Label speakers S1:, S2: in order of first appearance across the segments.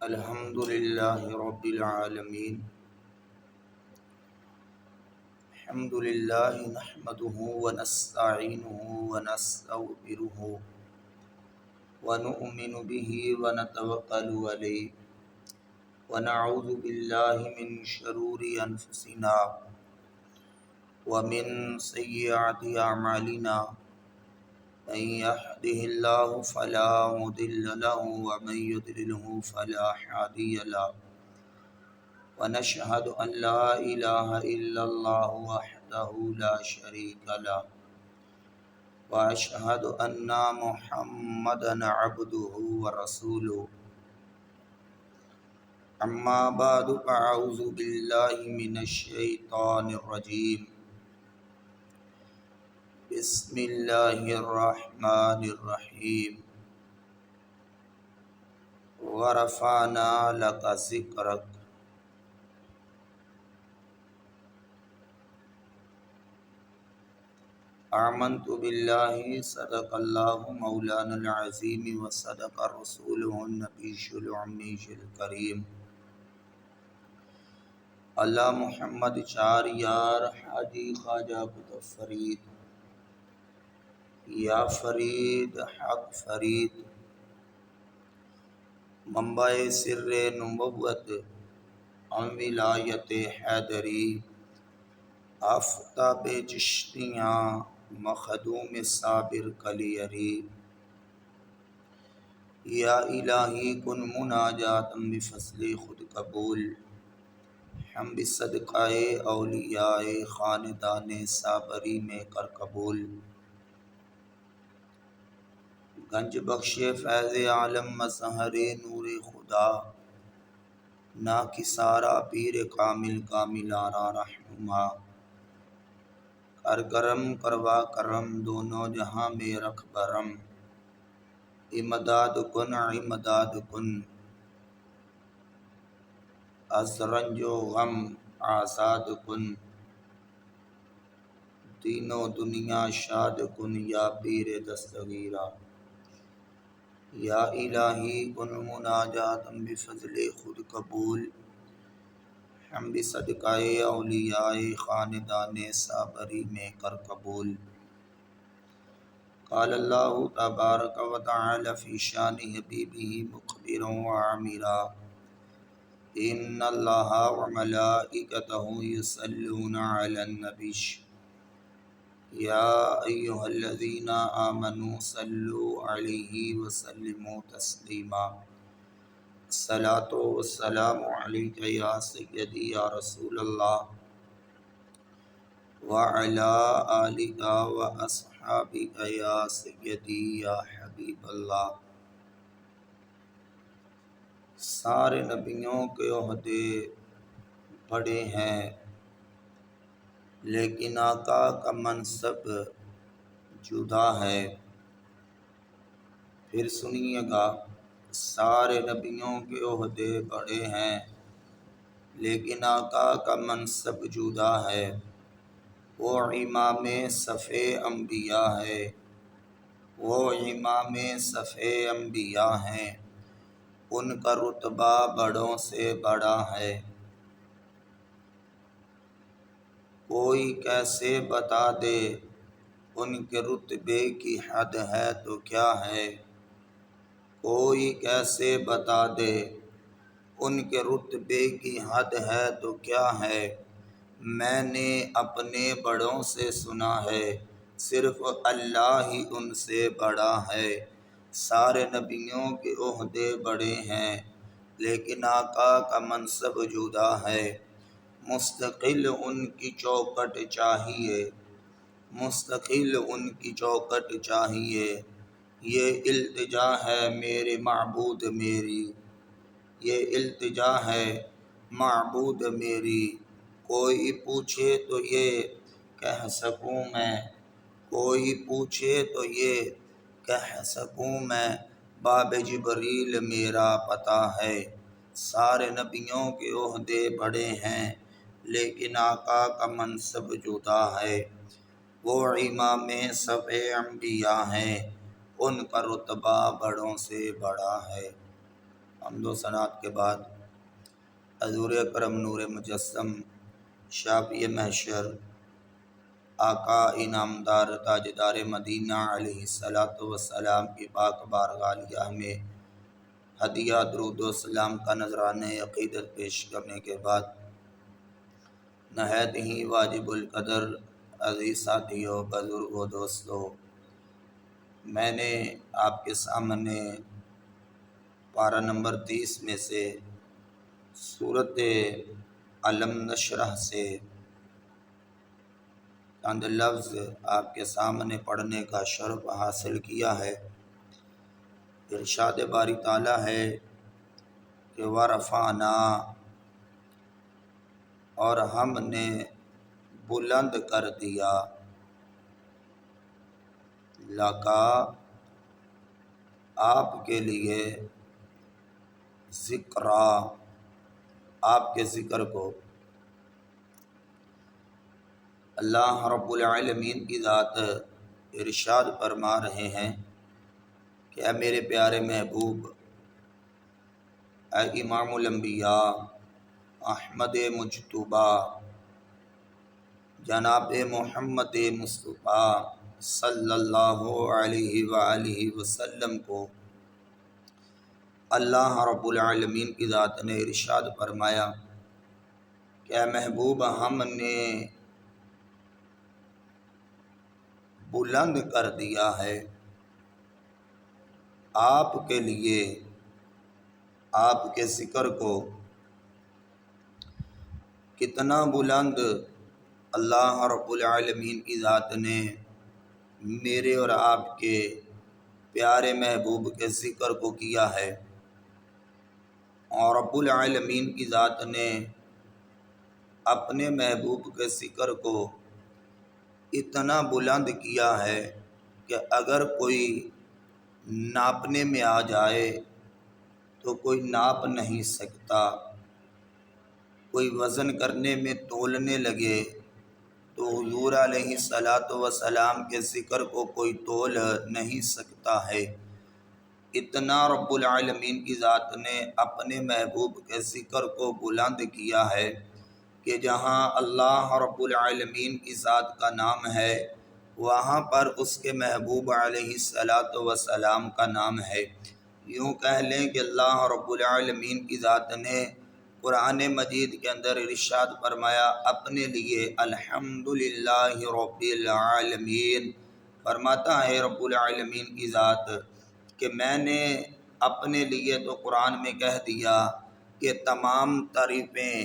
S1: الحمد للہ رب العالمین الحمد للہ نحمده ونستعینه ونستغفره ونؤمن به ونتوکل علیہ ونعوذ باللہ من شرور انفسنا ومن سیئات اعمالنا من يهده الله فلا مضل له ومن يضلله فلا هادي له ونشهد أن لا إله إلا الله وحده لا شريك له وأشهد أن محمدا عبده ورسوله أما بعد فأعوذ بالله من الشيطان الرجيم بسم اللہ الرحمن الرحیم ورفعنا لک ذکرک آمنت باللہ صدق اللہ مولانا العظیم وصدق رسولہ النبی الأمی الکریم اللہ محمد چار یار حاجی خواجہ قطب فرید یا فرید حق فرید منبع سر نبوت ام ولایت حیدری آفتاب چشتیاں مخدوم صابر کلیری یا الہی کن مناجاتم بفضل خود قبول ہم بصدقہ اولیاء خاندان صابری میں کر قبول گنج بخش فیض عالم مظہر نور خدا نا کسارا پیر کامل کاملارا رہنما کر کرم کروا کرم دونوں جہاں میں رکھ برم امداد کن از رنج و غم آزاد کن دین و دنیا شاد کن یا پیر دستگیرہ یا الہی کن مناجاتم بفضل خود قبول ہم بصدقہ اولیاء خاندان صابری میں کر قبول قال اللہ تبارک و تعالی فی شان حبیبہ مخبرا وعامرا ان اللہ وملائکتہ یصلون علی النبی یا ایہا الذین آمنوا صلوا علیہ وسلموا تسلیما الصلاۃ والسلام علیک یا سیدی یا رسول اللہ وعلی آلک واصحابک یا سیدی یا حبیب اللہ۔ سارے نبیوں کے عہدے بڑے ہیں لیکن آقا کا منصب جدا ہے۔ پھر سنیے گا، سارے نبیوں کے عہدے بڑے ہیں لیکن آقا کا منصب جدا ہے۔ وہ امام صف انبیاء ہے، وہ امام صف انبیاء ہیں، ان کا رتبہ بڑوں سے بڑا ہے۔ کوئی کیسے بتا دے ان کے رتبے کی حد ہے تو کیا ہے، کوئی کیسے بتا دے ان کے رتبے کی حد ہے تو کیا ہے۔ میں نے اپنے بڑوں سے سنا ہے، صرف اللہ ہی ان سے بڑا ہے۔ سارے نبیوں کے عہدے بڑے ہیں لیکن آقا کا منصب جدا ہے۔ مستقل ان کی چوکھٹ چاہیے، مستقل ان کی چوکھٹ چاہیے۔ یہ التجا ہے میرے معبود میری، یہ التجا ہے معبود میری۔ کوئی پوچھے تو یہ کہہ سکوں میں، کوئی پوچھے تو یہ کہہ سکوں میں، باب جبریل میرا پتہ ہے۔ سارے نبیوں کے عہدے بڑے ہیں لیکن آقا کا منصب جدا ہے۔ وہ امام صف انبیاء ہیں، ان کا رتبہ بڑوں سے بڑا ہے۔ حمد و ثناء کے بعد حضور اکرم نور مجسم شافی محشر آقا انعامدار تاجدار مدینہ علیہ الصلاۃ والسلام کی پاک بارگاہ عالیہ میں ہدیہ درود و سلام کا نذرانہ عقیدت پیش کرنے کے بعد نہایت ہی واجب القدر عزیز ساتھیو، بزرگو، دوستو، میں نے آپ کے سامنے پارہ نمبر 30 میں سے سورۃ علم نشرح سے چند لفظ آپ کے سامنے پڑھنے کا شرف حاصل کیا ہے۔ ارشاد باری تعالیٰ ہے کہ ورفعنا، اور ہم نے بلند کر دیا، لکا، آپ کے لیے، ذکرا، آپ کے ذکر کو۔ اللہ رب العالمین کی ذات ارشاد فرما رہے ہیں کہ اے میرے پیارے محبوب، اے امام الانبیاء، احمد مجتبیٰ، جناب محمد مصطفیٰ صلی اللہ علیہ وآلہ وسلم کو اللہ رب العالمین کی ذات نے ارشاد فرمایا کہ اے محبوب، ہم نے بلند کر دیا ہے آپ کے لیے، آپ کے ذکر کو۔ کتنا بلند اللہ رب العالمین کی ذات نے میرے اور آپ کے پیارے محبوب کے ذکر کو کیا ہے، اور رب العالمین کی ذات نے اپنے محبوب کے ذکر کو اتنا بلند کیا ہے کہ اگر کوئی ناپنے میں آ جائے تو کوئی ناپ نہیں سکتا، کوئی وزن کرنے میں تولنے لگے تو حضور علیہ الصلاۃ والسلام کے ذکر کو کوئی تول نہیں سکتا ہے۔ اتنا رب العالمین کی ذات نے اپنے محبوب کے ذکر کو بلند کیا ہے کہ جہاں اللہ رب العالمین کی ذات کا نام ہے وہاں پر اس کے محبوب علیہ الصلاۃ والسلام کا نام ہے۔ یوں کہہ لیں کہ اللہ رب العالمین کی ذات نے قرآن مجید کے اندر ارشاد فرمایا اپنے لیے الحمدللہ رب العالمین، فرماتا ہے رب العالمین کی ذات کہ میں نے اپنے لیے تو قرآن میں کہہ دیا کہ تمام تعریفیں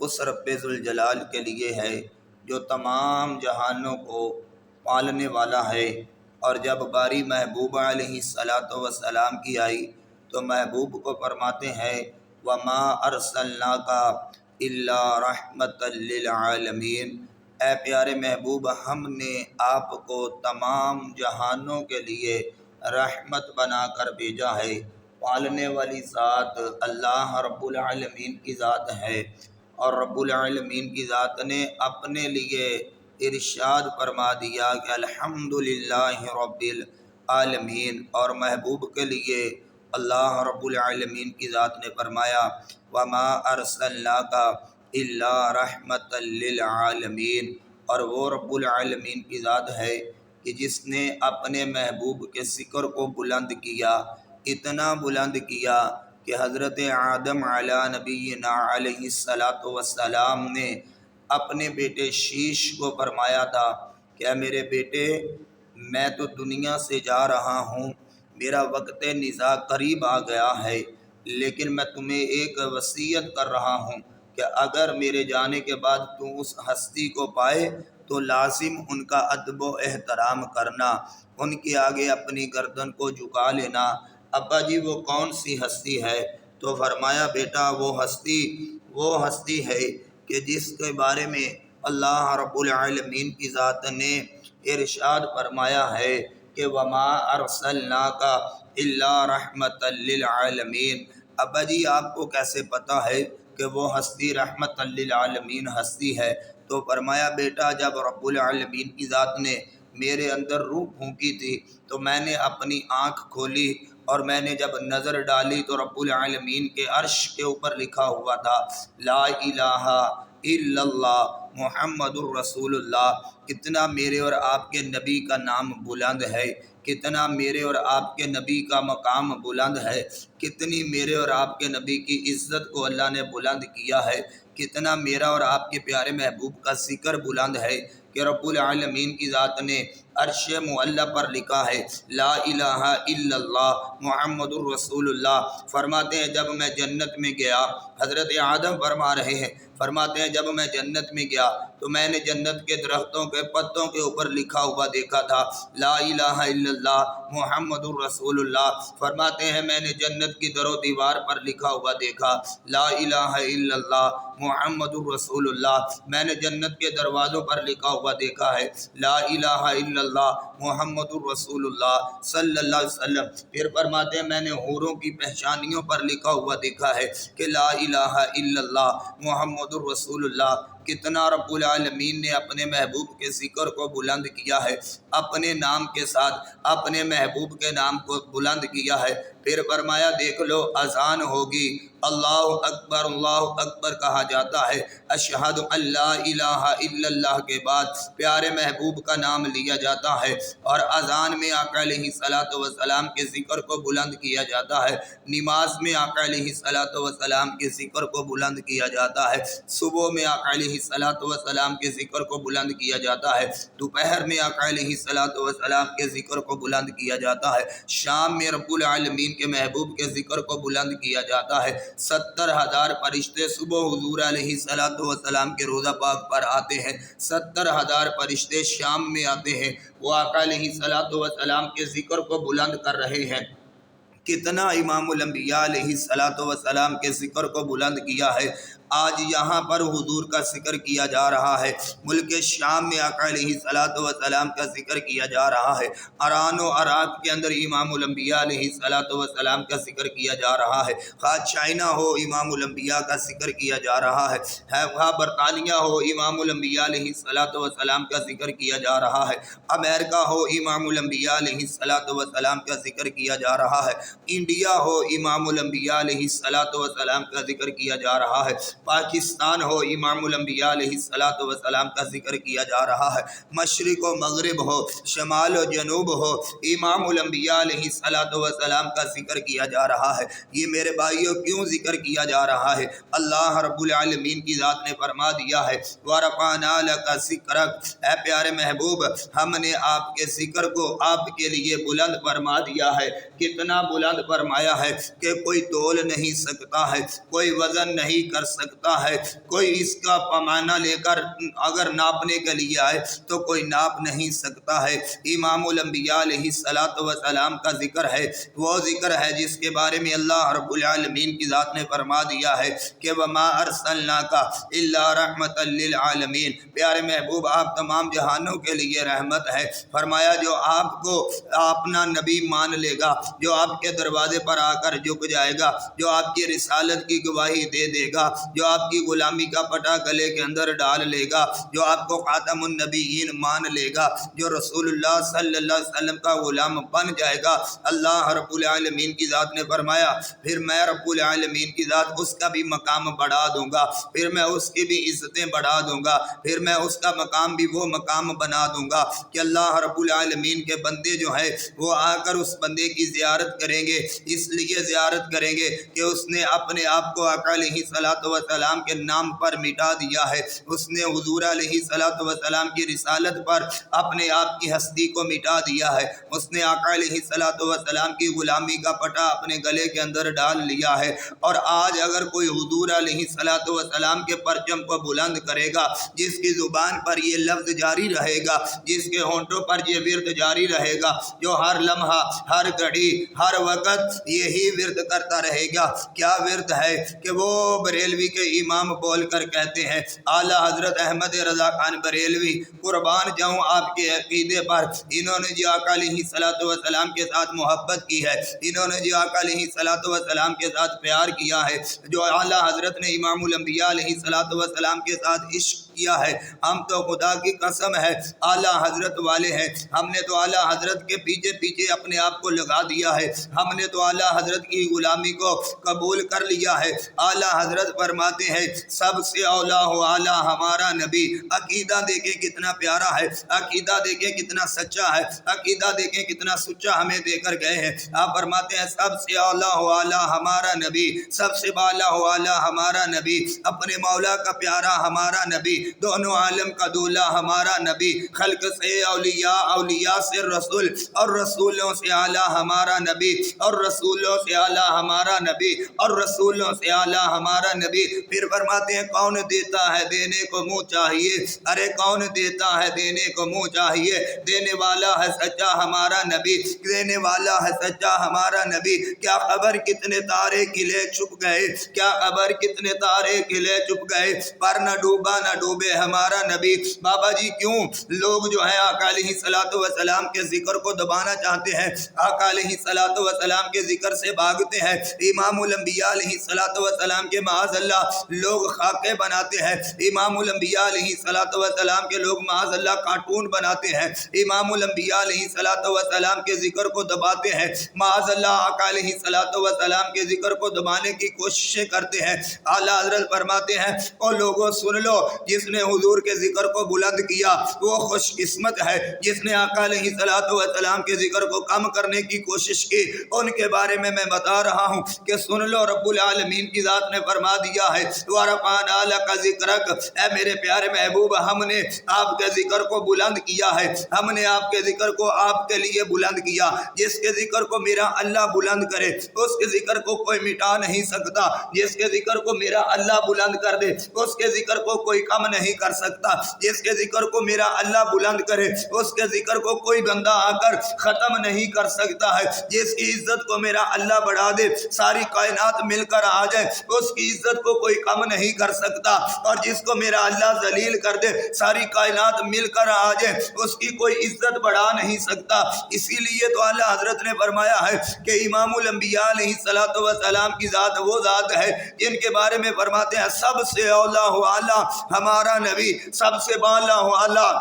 S1: اس رب ذوالجلال کے لیے ہے جو تمام جہانوں کو پالنے والا ہے۔ اور جب باری محبوب علیہ الصلاۃ والسلام کی آئی تو محبوب کو فرماتے ہیں وَمَا أَرْسَلْنَاكَ إِلَّا رَحْمَةً لِّلْعَالَمِينَ، اے پیارے محبوب، ہم نے آپ کو تمام جہانوں کے لیے رحمت بنا کر بھیجا ہے۔ پالنے والی ذات اللہ رب العالمین کی ذات ہے، اور رب العالمین کی ذات نے اپنے لیے ارشاد فرما دیا کہ الحمدللہ رب العالمین، اور محبوب کے لیے اللہ رب العالمین کی ذات نے فرمایا وما ارسلناک الا رحمۃ للعالمین، اور وہ رب العالمین کی ذات ہے کہ جس نے اپنے محبوب کے ذکر کو بلند کیا، اتنا بلند کیا کہ حضرت آدم علی نبینا علیہ الصلاۃ والسلام نے اپنے بیٹے شیش کو فرمایا تھا کہ اے میرے بیٹے، میں تو دنیا سے جا رہا ہوں، میرا وقت نزاع قریب آ گیا ہے، لیکن میں تمہیں ایک وصیت کر رہا ہوں کہ اگر میرے جانے کے بعد تو اس ہستی کو پائے تو لازم ان کا ادب و احترام کرنا، ان کے آگے اپنی گردن کو جھکا لینا۔ ابا جی وہ کون سی ہستی ہے؟ تو فرمایا بیٹا وہ ہستی ہے کہ جس کے بارے میں اللہ رب العالمین کی ذات نے ارشاد فرمایا ہے کہ وما ارسلناک الا رحمۃ للعالمین۔ ابا جی آپ کو کیسے پتہ ہے کہ وہ ہستی رحمت للعالمین ہستی ہے؟ تو فرمایا بیٹا جب رب العالمین کی ذات نے میرے اندر روح پھونکی تھی تو میں نے اپنی آنکھ کھولی اور میں نے جب نظر ڈالی تو رب العالمین کے عرش کے اوپر لکھا ہوا تھا لا الہ الا اللہ محمد الرسول اللہ۔ کتنا میرے اور آپ کے نبی کا نام بلند ہے، کتنا میرے اور آپ کے نبی کا مقام بلند ہے، کتنی میرے اور آپ کے نبی کی عزت کو اللہ نے بلند کیا ہے، کتنا میرا اور آپ کے پیارے محبوب کا ذکر بلند ہے کہ رب العالمین کی ذات نے عرش معلی پر لکھا ہے لا الہ الا اللہ محمد الرسول اللہ۔ فرماتے ہیں جب میں جنت میں گیا، حضرت آدم فرما رہے ہیں، فرماتے ہیں جب میں جنت میں گیا تو میں نے جنت کے درختوں کے پتوں کے اوپر لکھا ہوا دیکھا تھا لا الہ الا اللہ محمد الرسول اللہ۔ فرماتے ہیں میں نے جنت کی در و دیوار پر لکھا ہوا دیکھا لا الہ الا اللہ محمد الرسول اللہ۔ میں نے جنت کے دروازوں پر لکھا ہوا دیکھا ہے لا الہ الا اللہ محمد الرسول اللہ صلی اللہ علیہ وسلم۔ پھر فرماتے ہیں میں نے حوروں کی پہچانیوں پر لکھا ہوا دیکھا ہے کہ لا الہ الا اللہ محمد الرسول اللہ۔ کتنا رب العالمین نے اپنے محبوب کے ذکر کو بلند کیا ہے، اپنے نام کے ساتھ اپنے محبوب کے نام کو بلند کیا ہے۔ پھر فرمایا دیکھ لو اذان ہوگی، اللہ اکبر کہا جاتا ہے، اشہد ان لا الہ الا اللہ کے بعد پیارے محبوب کا نام لیا جاتا ہے، اور اذان میں آقا علیہ الصلوۃ والسلام کے ذکر کو بلند کیا جاتا ہے، نماز میں آقا علیہ الصلوۃ والسلام کے ذکر کو بلند کیا جاتا ہے، صبح میں آقا علیہ الصلوۃ والسلام کے ذکر کو بلند کیا جاتا ہے، دوپہر میں آقا علیہ الصلوۃ والسلام کے ذکر کو بلند کیا جاتا ہے، شام میں رب العالمین کے محبوب کے ذکر کو بلند کیا جاتا ہے۔ 70,000 فرشتے صبح حضور علیہ الصلوۃ والسلام کے روضہ پاک پر آتے ہیں، 70,000 فرشتے شام میں آتے ہیں، وہ آقا علیہ الصلوۃ والسلام کے ذکر کو بلند کر رہے ہیں۔ کتنا امام الانبیاء علیہ الصلوۃ والسلام کے ذکر کو بلند کیا ہے۔ آج یہاں پر حضور کا ذکر کیا جا رہا ہے، ملک شام میں آقا علیہ الصلوۃ والسلام کا ذکر کیا جا رہا ہے، ایران و عراق کے اندر امام الانبیاء علیہ الصلوۃ والسلام کا ذکر کیا جا رہا ہے، خواہ چائنا ہو امام الانبیاء کا ذکر کیا جا رہا ہے، خواہ برطانیہ ہو امام الانبیاء علیہ الصلوۃ والسلام کا ذکر کیا جا رہا ہے، امریکہ ہو امام الانبیاء علیہ الصلوۃ والسلام کا ذکر کیا جا رہا ہے، انڈیا ہو امام الانبیاء علیہ الصلوۃ والسلام کا ذکر کیا جا رہا ہے، پاکستان ہو امام الانبیاء علیہ الصلوۃ والسلام کا ذکر کیا جا رہا ہے، مشرق و مغرب ہو، شمال و جنوب ہو، امام الانبیاء علیہ الصلوۃ والسلام کا ذکر کیا جا رہا ہے۔ یہ میرے بھائیوں کیوں ذکر کیا جا رہا ہے؟ اللہ رب العالمین کی ذات نے فرما دیا ہے وَرَفَعْنَا لَكَ ذِكْرَكَ، اے پیارے محبوب ہم نے آپ کے ذکر کو آپ کے لیے بلند فرما دیا ہے۔ کتنا بلند فرمایا ہے کہ کوئی تول نہیں سکتا ہے، کوئی وزن نہیں کر سکتا ہے، کوئی اس کا پیمانہ لے کر اگر ناپنے کے لیے آئے تو کوئی ناپ نہیں سکتا ہے۔ امام الانبیاء علیہ الصلوۃ والسلام کا ذکر ہے، وہ ذکر ہے جس کے بارے میں اللہ رب العالمین کی ذات نے فرما دیا ہے کہ وَمَا أَرْسَلْنَاكَ إِلَّا رَحْمَةً لِّلْعَالَمِينَ، پیارے محبوب آپ تمام جہانوں کے لیے رحمت ہے۔ فرمایا جو آپ کو اپنا نبی مان لے گا، جو آپ کے دروازے پر آ کر جھک جائے گا، جو آپ کی رسالت کی گواہی دے دے گا، جو آپ کی غلامی کا پٹا گلے کے اندر ڈال لے گا، جو آپ کو خاتم النبیین مان لے گا، جو رسول اللہ صلی اللہ علیہ وسلم کا غلام بن جائے گا، اللہ رب العالمین کی ذات نے فرمایا پھر میں رب العالمین کی ذات اس کا بھی مقام بڑھا دوں گا، پھر میں اس کی بھی عزتیں بڑھا دوں گا، پھر میں اس کا مقام بھی وہ مقام بنا دوں گا کہ اللہ رب العالمین کے بندے جو ہیں وہ آ کر اس بندے کی زیارت کریں گے، اس لیے زیارت کریں گے کہ اس نے اپنے آپ کو آقا علیہ الصلوۃ والسلام کے نام پر مٹا دیا ہے، اس نے حضور علیہ الصلوۃ والسلام کی رسالت پر اپنے آپ کی ہستی کو مٹا دیا ہے، اس نے آقا علیہ الصلوۃ والسلام کی غلامی کا پٹا اپنے گلے کے اندر ڈال لیا ہے۔ اور آج اگر کوئی حضور علیہ الصلوۃ والسلام کے پرچم کو بلند کرے گا، جس کی زبان پر یہ لفظ جاری رہے گا، جس کے ہونٹوں پر یہ ورد جاری رہے گا، جو ہر لمحہ ہر گھڑی ہر وقت یہی ورد کرتا رہے گا، کیا ورد ہے کہ وہ بریلوی کے امام بول کر کہتے ہیں اعلیٰ حضرت احمد رضا خان بریلوی قربان جاؤں آپ کے عقیدے پر، انہوں نے جو آقا علیہ الصلوۃ والسلام کے ساتھ محبت کی ہے، انہوں نے جو آقا علیہ الصلوۃ والسلام کے ساتھ پیار کیا ہے، جو اعلیٰ حضرت نے امام الانبیاء علیہ الصلوۃ والسلام کے ساتھ عشق کیا ہے. ہم تو خدا کی قسم ہے اعلیٰ حضرت والے ہیں. ہم نے تو اعلیٰ حضرت کے پیچھے پیچھے اپنے آپ کو لگا دیا ہے. ہم نے تو اعلیٰ حضرت کی غلامی کو قبول کر لیا ہے. اعلیٰ حضرت فرماتے ہیں سب سے اولیٰ ہو اعلیٰ ہمارا نبی. عقیدہ دیکھیں کتنا پیارا ہے, عقیدہ دیکھیں کتنا سچا ہے, عقیدہ دیکھیں کتنا سچا ہمیں دے کر گئے ہیں. آپ فرماتے ہیں سب سے اولیٰ ہو اعلیٰ ہمارا نبی, سب سے بالا ہو اعلیٰ ہمارا نبی, اپنے مولا کا پیارا ہمارا نبی, دونوں عالم کا دولہ ہمارا نبی, خلق سے اولیاء, اولیاء سے رسول, اور رسولوں سے اعلیٰ ہمارا نبی, اور رسولوں سے اعلیٰ ہمارا نبی, اور رسولوں سے اعلیٰ ہمارا نبی. پھر فرماتے ہیں کون دیتا ہے دینے کو منہ چاہیے, ارے کون دیتا ہے دینے کو منہ چاہیے, دینے والا ہے سچا ہمارا نبی, دینے والا ہے سچا ہمارا نبی. کیا خبر کتنے تارے کھلے چھپ گئے, کیا خبر کتنے تارے کھلے چھپ گئے, پر نہ ڈوبا نہ ڈوبے ہمارا نبی. بابا جی کیوں لوگ جو ہیں آقا علیہ الصلوۃ والسلام کے ذکر کو دبانا چاہتے ہیں, آقا علیہ الصلوۃ والسلام کے ذکر سے بھاگتے ہیں. امام الانبیاء علیہ الصلوۃ والسلام کے معاذ اللہ لوگ خاکے بناتے ہیں, امام الانبیاء علیہ الصلوۃ والسلام کے لوگ معاذ اللہ کارٹون بناتے ہیں, امام الانبیاء علیہ الصلوۃ والسلام کے ذکر کو دباتے ہیں, معاذ اللہ آقا علیہ الصلوۃ والسلام کے ذکر کو دبانے کی کوششیں کرتے ہیں. اعلیٰ حضرت فرماتے ہیں او لوگوں سن لو, جس نے حضور کے ذکر کو بلند کیا وہ خوش قسمت ہے, جس نے آقا علیہ الصلوۃ والسلام کے ذکر کو کم کرنے کی کوشش کی ان کے بارے میں بتا رہا ہوں کہ سن لو. رب العالمین کی ذات نے فرما دیا ہے وَرَفَعْنَا لَكَ ذِكْرَكَ, اے میرے پیارے محبوب ہم نے آپ کے ذکر کو بلند کیا ہے, ہم نے آپ کے ذکر کو آپ کے لیے بلند کیا. جس کے ذکر کو میرا اللہ بلند کرے اس کے ذکر کو کوئی مٹا نہیں سکتا, جس کے ذکر کو میرا اللہ بلند کر دے اس کے ذکر کو کوئی کم نہیں کر سکتا, جس کے ذکر کو میرا اللہ بلند کرے اس کے ذکر کو کوئی بندہ آ کر ختم نہیں کر سکتا ہے. جس کی عزت کو میرا اللہ بڑھا دے ساری کائنات مل کر آ جائے اس کی عزت کو کوئی کم نہیں کر سکتا, اور جس کو میرا اللہ ذلیل کر دے ساری کائنات مل کر آ جائے اس کی کوئی عزت بڑھا نہیں سکتا. اسی لیے تو اعلیٰ حضرت نے فرمایا ہے کہ امام الانبیاء علیہ الصلوۃ والسلام کی ذات وہ ذات ہے جن کے بارے میں فرماتے ہیں سب سے اولیٰ ہو اعلیٰ ہمارا نبی, سب سے بالا ہو اعلیٰ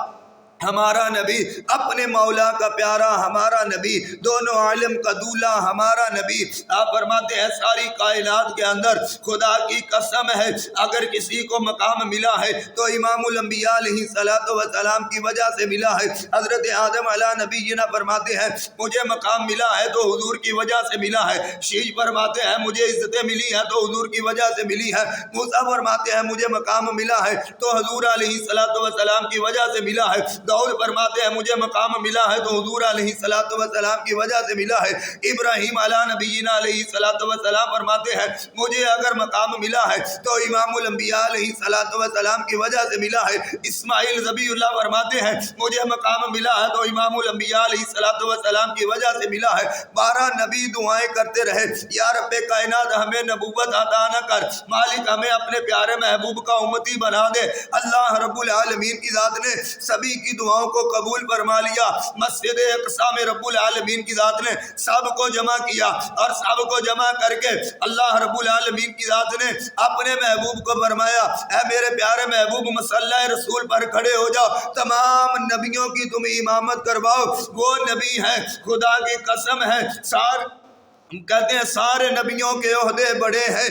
S1: ہمارا نبی, اپنے مولا کا پیارا ہمارا نبی, دونوں عالم کا دولہ ہمارا نبی. آپ فرماتے ہیں ساری کائنات کے اندر خدا کی قسم ہے اگر کسی کو مقام ملا ہے تو امام الانبیاء علیہ الصلوۃ والسلام کی وجہ سے ملا ہے. حضرت آدم علیہ نبینا فرماتے ہیں مجھے مقام ملا ہے تو حضور کی وجہ سے ملا ہے. شیش فرماتے ہیں مجھے عزتیں ملی ہیں تو حضور کی وجہ سے ملی ہے. موسیٰ فرماتے ہیں مجھے مقام ملا ہے تو حضور علیہ الصلوۃ والسلام کی وجہ سے ملا ہے. داؤد فرماتے ہیں مجھے مقام ملا ہے تو حضور علیہ الصلوۃ والسلام کی وجہ سے ملا ہے. ابراہیم علیہ نبینا علیہ الصلوۃ والسلام فرماتے ہیں مجھے اگر مقام ملا ہے تو امام الانبیاء علیہ الصلوۃ والسلام کی وجہ سے ملا ہے. اسماعیل ذبی اللہ فرماتے ہیں مجھے مقام ملا ہے تو امام الانبیاء علیہ الصلوۃ والسلام کی وجہ سے ملا ہے. 12 نبی دعائیں کرتے رہے یا رب کائنات ہمیں نبوت عطا نہ کر, مالک ہمیں اپنے پیارے محبوب کا امتی بنا دے. اللہ رب العالمین کی ذات نے سبھی کی دعاؤں کو قبول فرما لیا. مسجد اقصی میں رب العالمین کی ذات نے سب کو جمع کیا اور سب کو جمع کر کے اللہ رب العالمین کی ذات نے اپنے محبوب کو فرمایا اے میرے پیارے محبوب مصلی رسول پر کھڑے ہو جاؤ, تمام نبیوں کی تم امامت کرواؤ. وہ نبی ہیں خدا کی قسم ہے کہتے ہیں سارے نبیوں کے عہدے بڑے ہیں.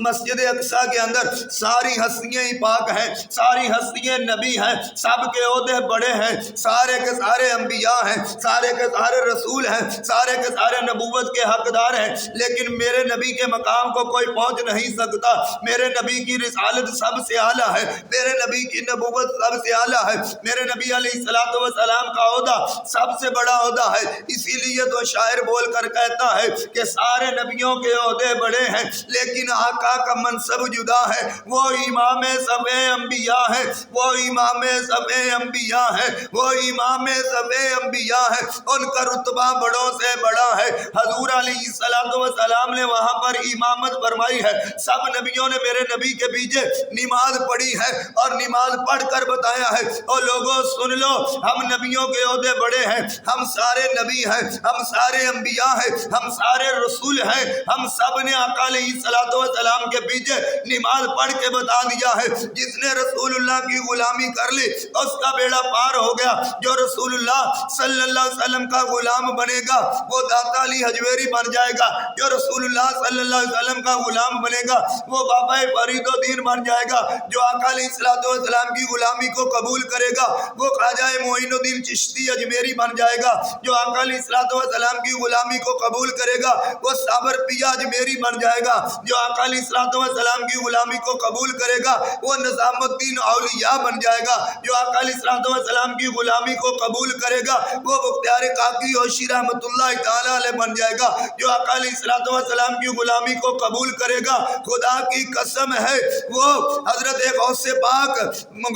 S1: مسجد اقصی کے اندر ساری ہستیاں ہی پاک ہیں, ساری ہستیاں نبی ہیں, سب کے عہدے بڑے ہیں, سارے کے سارے انبیاء ہیں, سارے کے سارے رسول ہیں, سارے کے سارے نبوت کے حقدار ہیں. لیکن میرے نبی کے مقام کو کوئی پہنچ نہیں سکتا. میرے نبی کی رسالت سب سے اعلیٰ ہے, میرے نبی کی نبوت سب سے اعلیٰ ہے, میرے نبی علیہ الصلوۃ والسلام کا عہدہ سب سے بڑا عہدہ ہے. اسی لیے تو شاعر بول کر کہتا ہے کہ سارے نبیوں کے عہدے بڑے ہیں لیکن آقا کا منصب جدا ہے. وہ امام سب انبیاء ہے, وہ امام سب انبیاء ہے, وہ امام سب انبیاء ہے, ان کا رتبہ بڑوں سے بڑا ہے. حضور علیہ الصلوۃ والسلام نے وہاں پر امامت فرمائی ہے. سب نبیوں نے میرے نبی کے پیچھے نماز پڑھی ہے اور نماز پڑھ کر بتایا ہے اور لوگوں سن لو ہم نبیوں کے عہدے بڑے ہیں, ہم سارے نبی ہیں, ہم سارے انبیاء ہیں, ہم سارے پیارے رسول ہیں، ہم سب نے آقا علیہ السلام کے پیچھے نماز پڑھ کے بتا دیا ہے، جس نے رسول اللہ کی غلامی کر لی اس کا بیڑا پار ہو گیا۔ جو رسول اللہ صلی اللہ علیہ وسلم کا غلام بنے گا وہ داتا علی حجویری بن جائے گا، جو رسول اللہ صلی اللہ علیہ وسلم کا غلام بنے گا وہ بابا فرید الدین بن جائے گا، جو آقا علیہ السلام کی غلامی کو قبول کرے گا وہ خواجہ معین الدین چشتی اجمیری بن جائے گا، جو آقا علیہ السلام کی غلامی کو قبول کرے گا وہ صابر پیا اجمیری بن جائے گا، جو آقا علیہ السلام کی غلامی کو قبول کرے گا وہ نظام الدین اولیاء بن جائے گا، جو آقا علیہ السلام کی غلامی کو قبول کرے گا وہ مختار کاکی ہوشی رحمت اللہ تعالی علیہ بن جائے گا، جو آقا علیہ السلام کی غلامی کو قبول کرے گا خدا کی قسم ہے وہ حضرت غوث پاک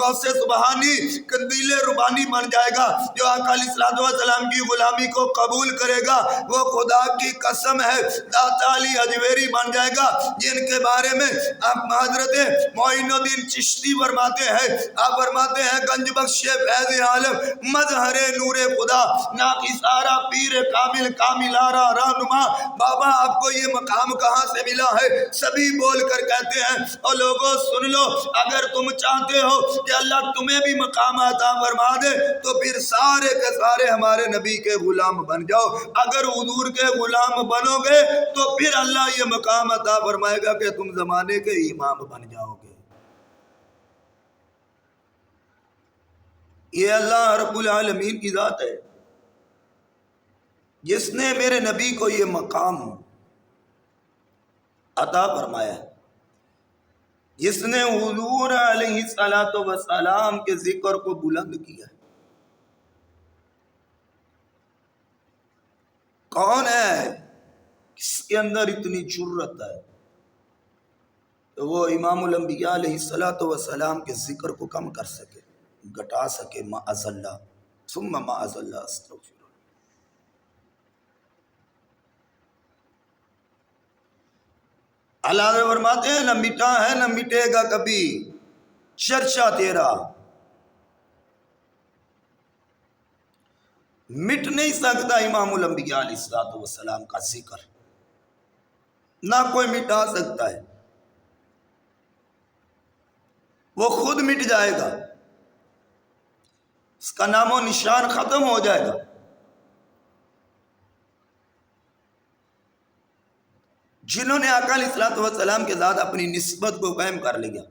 S1: غوث سبحانی قندیل ربانی بن جائے گا، جو آقا علیہ السلام کی غلامی کو قبول کرے گا وہ خدا کی قسم ہے داتا علی حجویری بن جائے گا، جن کے بارے میں آپ حضرت معین الدین چشتی فرماتے ہیں، آپ فرماتے ہیں گنج بخش فیض عالم مظہر نور خدا ناقصارہ پیر کامل کاملارہ رہنما۔ بابا آپ کو یہ مقام کہاں سے ملا ہے؟ سبھی بول کر کہتے ہیں اور لوگوں سن لو، اگر تم چاہتے ہو کہ اللہ تمہیں بھی مقام عطا فرما دے تو پھر سارے کے سارے ہمارے نبی کے غلام بن جاؤ، اگر حضور کے غلام بنو گے تو پھر اللہ یہ مقام عطا فرمائے گا کہ تم زمانے کے امام بن جاؤ گے۔ یہ اللہ رب العالمین کی ذات ہے جس نے میرے نبی کو یہ مقام عطا فرمایا ہے، جس نے حضور علیہ السلام کے ذکر کو بلند کیا ہے۔ کون ہے کس کے اندر اتنی جرت ہے تو وہ امام الانبیاء علیہ السلام کے ذکر کو کم کر سکے، گھٹا سکے؟ معاذ اللہ ثم معاذ اللہ استغفر۔ اللہ فرماتے ہیں نہ مٹا ہے نہ مٹے گا کبھی چرچا تیرا، مٹ نہیں سکتا امام الانبیاء علیہ السلام کا ذکر، نہ کوئی مٹا سکتا ہے، وہ خود مٹ جائے گا، اس کا نام و نشان ختم ہو جائے گا۔ جنہوں نے آقا علیہ السلام کے ذات اپنی نسبت کو قائم کر لیا،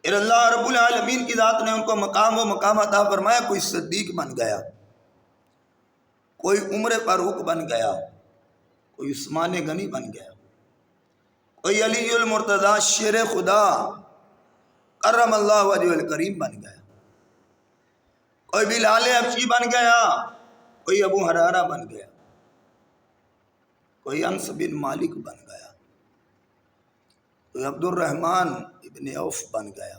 S1: پھر اللہ رب العالمین کی ذات نے ان کو مقام و مقام عطا فرمایا، کوئی صدیق بن گیا، کوئی عمر فاروق بن گیا، کوئی عثمان غنی بن گیا، کوئی علی المرتضی شیر خدا کرم اللہ وجہ الکریم بن گیا، کوئی بلال حبشی بن گیا، کوئی ابو حرارہ بن گیا، کوئی انس بن مالک بن گیا، کوئی عبد الرحمن ابن عوف بن گیا۔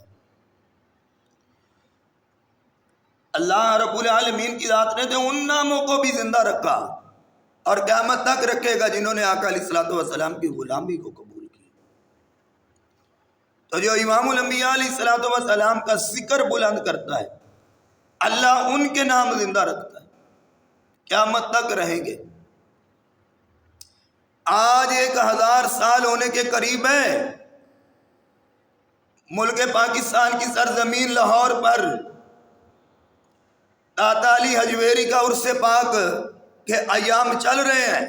S1: اللہ رب العالمین کی ذات نے تو ان ناموں کو بھی زندہ رکھا اور قیامت تک رکھے گا جنہوں نے آقا علیہ السلام کی غلامی کو قبول کیا۔ تو جو امام الانبیاء علیہ السلام کا ذکر بلند کرتا ہے اللہ ان کے نام زندہ رکھتا ہے، قیامت تک رہیں گے۔ آج 1000 سال ہونے کے قریب ہے، ملک پاکستان کی سرزمین لاہور پر داتا علی حجویری کا عرس پاک کے ایام چل رہے ہیں۔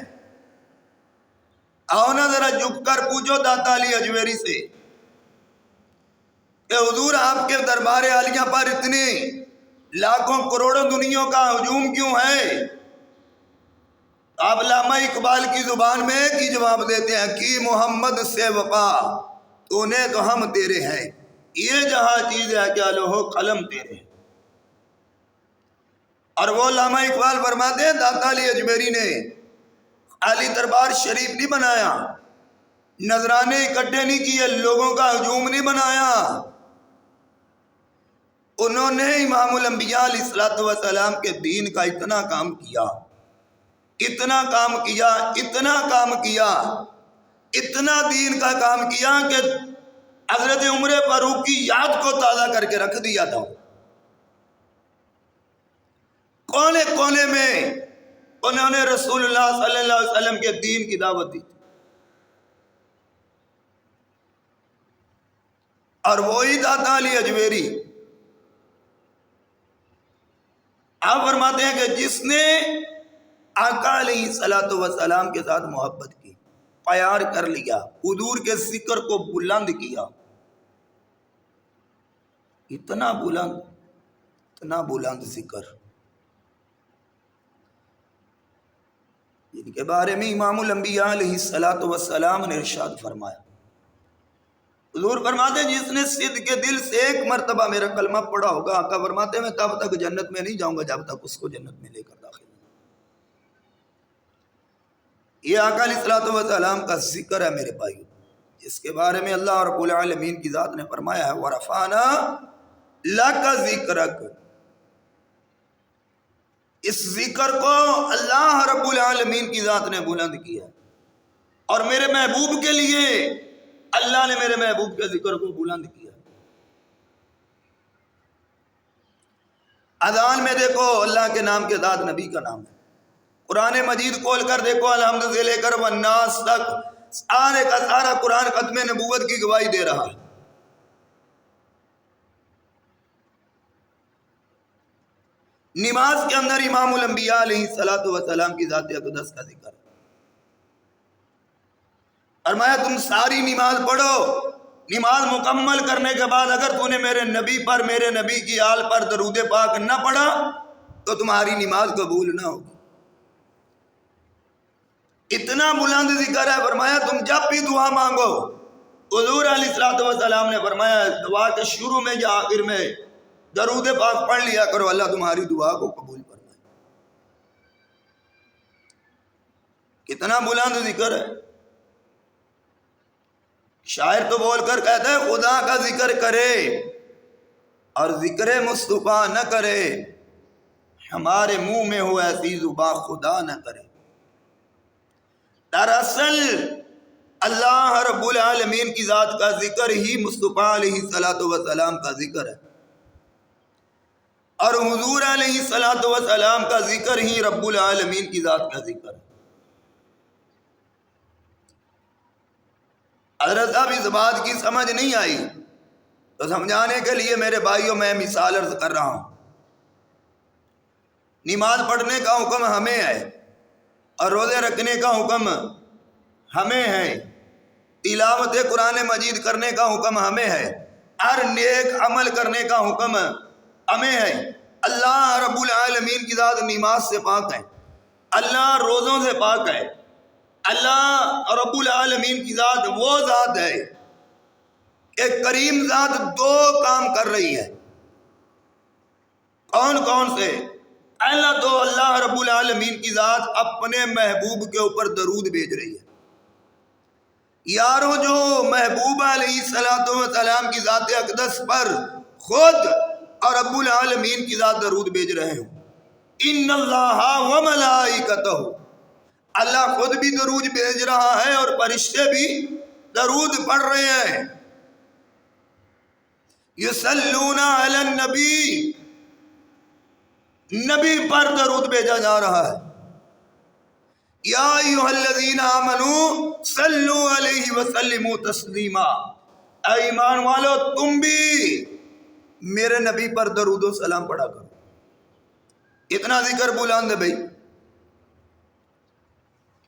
S1: آؤ نا ذرا جھک کر پوچھو داتا علی حجویری سے کہ حضور آپ کے دربار عالیہ پر اتنے لاکھوں کروڑوں دنیوں کا ہجوم کیوں ہے؟ آپ علامہ اقبال کی زبان میں ایک ہی جواب دیتے ہیں کہ محمد سے وفا تو نے تو ہم تیرے ہیں، یہ جہاں چیز ہے کیا لوہو قلم تیرے ہیں۔ اور وہ علامہ اقبال فرماتے ہیں داتا علی حجویری نے عالی دربار شریف نہیں بنایا، نذرانے اکٹھے نہیں کیے، لوگوں کا ہجوم نہیں بنایا، انہوں نے امام الانبیاء علیہ السلام کے دین کا اتنا کام کیا، اتنا کام کیا، اتنا کام کیا، اتنا دین کا کام کیا کہ حضرت عمر فاروق کی یاد کو تازہ کر کے رکھ دیا تھا۔ کونے کونے میں انہوں نے رسول اللہ صلی اللہ علیہ وسلم کے دین کی دعوت دی اور وہی داتا علی اجمیری آپ فرماتے ہیں کہ جس نے آقا علیہ الصلوۃ والسلام کے ساتھ محبت کی، پیار کر لیا، حضور کے ذکر کو بلند کیا، اتنا بلند ذکر جن کے بارے میں امام الانبیاء علیہ الصلوۃ والسلام نے ارشاد فرمایا، حضور فرماتے ہیں جس نے صدق کے دل سے ایک مرتبہ میرا کلمہ پڑھا ہوگا، آقا فرماتے ہیں میں تب تک جنت میں نہیں جاؤں گا جب تک اس کو جنت میں لے کر داخل ہوں۔ یہ آقا علیہ الصلوۃ والسلام کا ذکر ہے میرے بھائیو، جس کے بارے میں اللہ رب العالمین کی ذات نے فرمایا ہے وَرَفَعْنَا لَكَ ذِكْرَكَ، اس ذکر کو اللہ رب العالمین کی ذات نے بلند کیا، اور میرے محبوب کے لیے اللہ نے میرے محبوب کے ذکر کو بلند کیا۔ اذان میں دیکھو اللہ کے نام کے ساتھ نبی کا نام ہے، قرآن مجید کھول کر دیکھو الحمد سے لے کر والناس تک سارے کا سارا قرآن ختم نبوت کی گواہی دے رہا ہے۔ نماز کے اندر امام الانبیاء علیہ الصلوۃ والسلام کی ذات اقدس کا ذکر ہے۔ فرمایا تم ساری نماز پڑھو، نماز مکمل کرنے کے بعد اگر تو نے میرے نبی پر، میرے نبی کی آل پر درود پاک نہ پڑھا تو تمہاری نماز قبول نہ ہوگی۔ اتنا بلند ذکر ہے۔ فرمایا تم جب بھی دعا مانگو، حضور علیہ الصلوۃ والسلام نے فرمایا دعا کے شروع میں یا آخر میں درود پاک پڑھ لیا کرو، اللہ تمہاری دعا کو قبول فرمائے۔ کتنا بلند ذکر ہے۔ شاعر تو بول کر کہتا ہے خدا کا ذکر کرے اور ذکر مصطفیٰ نہ کرے، ہمارے منہ میں ہو ایسی زباں خدا نہ کرے۔ دراصل اللہ رب العالمین کی ذات کا ذکر ہی مصطفیٰ علیہ الصلوۃ والسلام کا ذکر ہے، اور حضور علیہ الصلوۃ والسلام کا ذکر ہی رب العالمین کی ذات کا ذکر ہے۔ حضرت صاحب اس بات کی سمجھ نہیں آئی تو سمجھانے کے لیے میرے بھائیوں میں مثال عرض کر رہا ہوں۔ نماز پڑھنے کا حکم ہمیں ہے اور روزے رکھنے کا حکم ہمیں ہے، تلاوت قرآن مجید کرنے کا حکم ہمیں ہے، ہر نیک عمل کرنے کا حکم ہمیں ہے۔ اللہ رب العالمین کی ذات نماز سے پاک ہے، اللہ روزوں سے پاک ہے، اللہ رب العالمین کی ذات وہ ذات ہے کہ کریم ذات دو کام کر رہی ہے۔ کون کون سے؟ اللہ تو اللہ رب العالمین کی ذات اپنے محبوب کے اوپر درود بھیج رہی ہے۔ یارو جو محبوب علیہ الصلوۃ والسلام کی ذات اقدس پر خود اور رب العالمین کی ذات درود بھیج رہے ہوں۔ ان اللہ و ملائکتہ، اللہ خود بھی درود بھیج رہا ہے اور فرشتے بھی درود پڑھ رہے ہیں۔ یصلون علی النبی، نبی پر درود بھیجا جا رہا ہے۔ یا ایھا الذین آمنوا صلوا علیہ وسلموا تسلیما، اے ایمان والو تم بھی میرے نبی پر درود و سلام پڑھا کرو۔ اتنا ذکر بلند ہے بھائی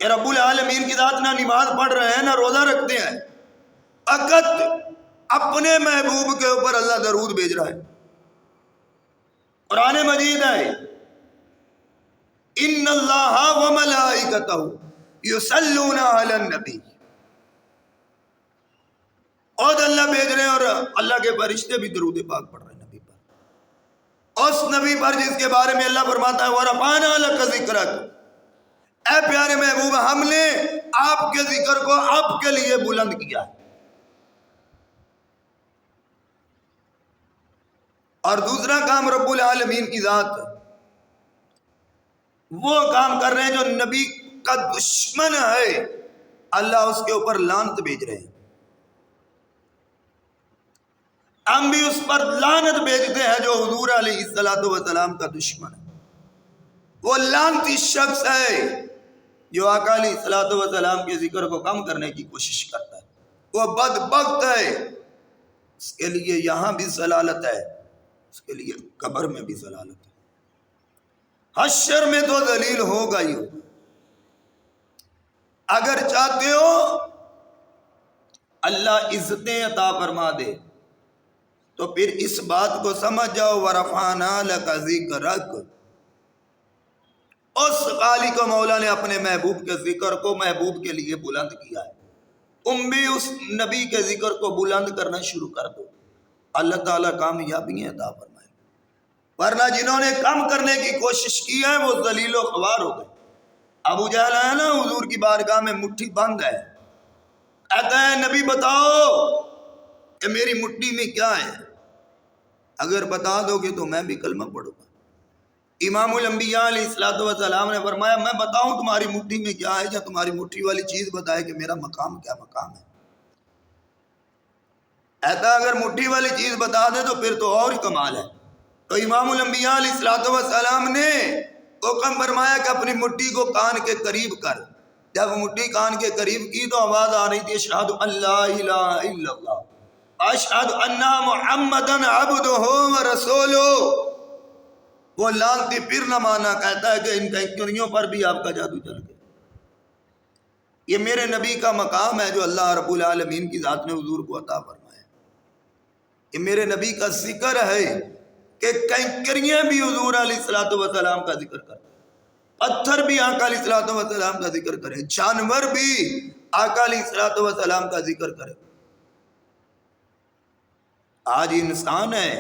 S1: کہ رب العالمین کی ذات نہ نماز پڑھ رہے ہیں نہ روزہ رکھتے ہیں، فقط اپنے محبوب کے اوپر اللہ درود بھیج رہا ہے۔ قرآن مجید ہے ان اللہ و ملائکتہ یصلون علی النبی، خود اللہ بھیج رہے ہیں اور اللہ کے فرشتے بھی درود پاک پڑھ رہے ہیں نبی پر، اس نبی پر جس کے بارے میں اللہ فرماتا ہے وَرَفَعْنَا لَكَ ذِكْرَكَ، اے پیارے محبوب ہم نے آپ کے ذکر کو آپ کے لیے بلند کیا ہے۔ اور دوسرا کام رب العالمین کی ذات وہ کام کر رہے ہیں جو نبی کا دشمن ہے، اللہ اس کے اوپر لعنت بھیج رہے ہیں۔ ہم بھی اس پر لعنت بھیجتے ہیں جو حضور علیہ الصلوۃ والسلام کا دشمن ہے۔ وہ لعنتی شخص ہے جو آقا علیہ الصلوۃ والسلام کے ذکر کو کم کرنے کی کوشش کرتا ہے، وہ بدبخت ہے، اس کے لیے یہاں بھی ضلالت ہے، اس کے لیے قبر میں بھی ضلالت ہے، حشر میں تو ذلیل ہوگا ہی ہوگا۔ اگر چاہتے ہو اللہ عزتیں عطا فرما دے تو پھر اس بات کو سمجھ جاؤ، وَرَفَعْنَا لَكَ ذِكْرَكَ، اس خالق و مولا نے اپنے محبوب کے ذکر کو محبوب کے لیے بلند کیا ہے، تم بھی اس نبی کے ذکر کو بلند کرنا شروع کر دو، اللہ تعالیٰ کامیابیاں عطا فرمائے۔ ورنہ جنہوں نے کم کرنے کی کوشش کی ہے وہ ذلیل و خوار ہو گئے۔ ابو جہل ہے نا، حضور کی بارگاہ میں مٹھی بند ہے، کہتا ہے نبی بتاؤ کہ میری مٹھی میں کیا ہے، اگر بتا دو گے تو میں بھی کلمہ پڑھوں گا۔ امام الانبیاء علیہ الصلوۃ والسلام نے فرمایا میں بتاؤں تمہاری مٹھی میں کیا ہے، یا تمہاری مٹھی والی چیز بتائے کہ میرا مقام کیا مقام ہے؟ ایسا اگر مٹھی والی چیز بتا دے تو پھر تو اور ہی کمال ہے۔ تو امام الانبیاء علیہ الصلوۃ والسلام نے حکم فرمایا کہ اپنی مٹھی کو کان کے قریب کر۔ جب مٹھی کان کے قریب کی تو آواز آ رہی تھی اشہد ان لا الہ الا اللہ اشہد ان محمدن عبدہ ورسولہ۔ وہ لانتی پھر نہ مانا، کہتا ہے کہ ان کنکریوں پر بھی آپ کا جادو چل گیا۔ یہ میرے نبی کا مقام ہے جو اللہ رب العالمین کی ذات نے حضور کو عطا فرمایا۔ یہ میرے نبی کا ذکر ہے کہ کنکریاں بھی حضور علیہ الصلوۃ والسلام کا ذکر کریں، پتھر بھی آقا علیہ الصلوۃ والسلام کا ذکر کریں، جانور بھی آقا علیہ الصلوۃ والسلام کا ذکر کریں۔ آج انسان ہے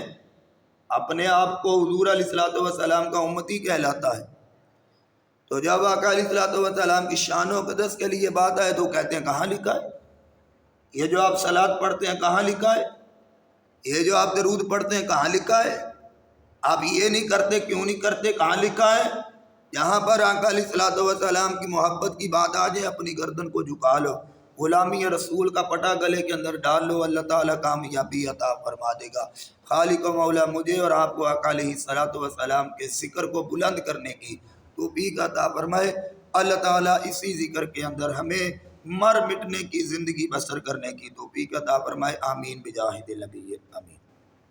S1: اپنے آپ کو حضور علیہ الصلوۃ والسلام کا امتی کہلاتا ہے، تو جب آقا علیہ الصلوۃ والسلام کی شان و قدس کے لیے بات آئے تو کہتے ہیں کہاں لکھا ہے؟ یہ جو آپ صلات پڑھتے ہیں کہاں لکھا ہے؟ یہ جو آپ درود پڑھتے ہیں کہاں لکھا ہے؟ آپ یہ نہیں کرتے، کیوں نہیں کرتے، کہاں لکھا ہے؟ یہاں پر آقا علیہ الصلوۃ والسلام کی محبت کی بات آ جائے اپنی گردن کو جھکا لو، غلامی رسول کا پٹا گلے کے اندر ڈال لو، اللہ تعالیٰ کامیابی عطا فرما دے گا۔ خالق و مولا مجھے اور آپ کو آقا علیہ الصلوۃ والسلام کے ذکر کو بلند کرنے کی توفیق عطا فرمائے۔ اللہ تعالیٰ اسی ذکر کے اندر ہمیں مر مٹنے کی زندگی بسر کرنے کی توفیق عطا فرمائے۔ آمین بجاہ النبی، آمین۔